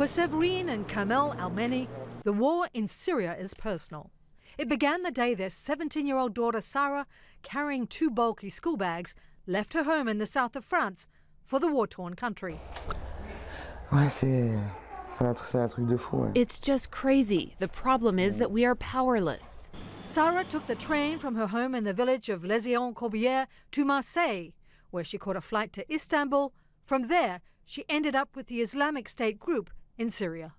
For Severine and Kamel Almeni, the war in Syria is personal. It began the day their 17-year-old daughter Sarah, carrying 2 bulky school bags, left her home in the south of France for the war-torn country. It's just crazy. The problem is that we are powerless. Sarah took the train from her home in the village of Lézion-Corbière to Marseille, where she caught a flight to Istanbul. From there, she ended up with the Islamic State group in Syria.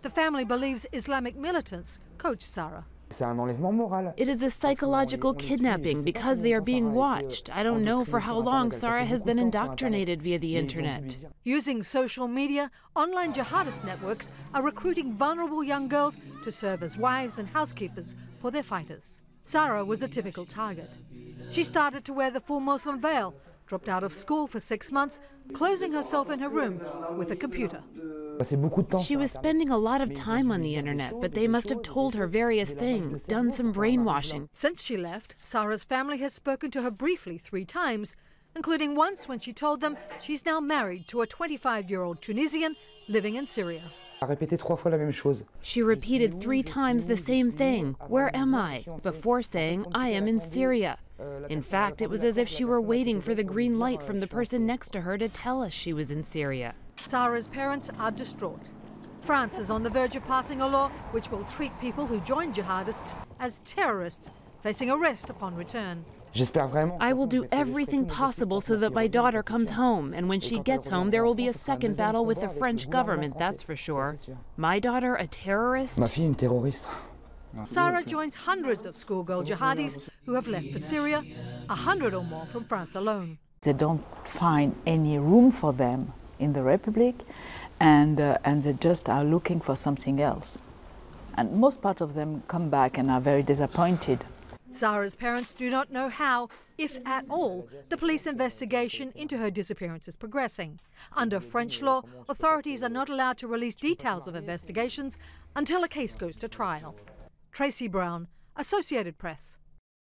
The family believes Islamic militants coached Sarah. It is a psychological kidnapping because they are being watched. I don't know for how long Sarah has been indoctrinated via the internet. Using social media, online jihadist networks are recruiting vulnerable young girls to serve as wives and housekeepers for their fighters. Sarah was a typical target. She started to wear the full Muslim veil, dropped out of school for 6 months, closing herself in her room with a computer. She was spending a lot of time on the internet, but they must have told her various things, done some brainwashing. Since she left, Sarah's family has spoken to her briefly 3 times, including once when she told them she's now married to a 25-year-old Tunisian living in Syria. She repeated 3 times the same thing, "Where am I?" before saying, "I am in Syria." In fact, it was as if she were waiting for the green light from the person next to her to tell us she was in Syria. Sarah's parents are distraught. France is on the verge of passing a law which will treat people who join jihadists as terrorists, facing arrest upon return. I will do everything possible so that my daughter comes home, and when she gets home, there will be a second battle with the French government, that's for sure. My daughter, a terrorist? Sarah joins hundreds of schoolgirl jihadis who have left for Syria, 100 or more from France alone. They don't find any room for them in the Republic, and they just are looking for something else. And most part of them come back and are very disappointed. Sarah's parents do not know how, if at all, the police investigation into her disappearance is progressing. Under French law, authorities are not allowed to release details of investigations until a case goes to trial. Tracy Brown, Associated Press.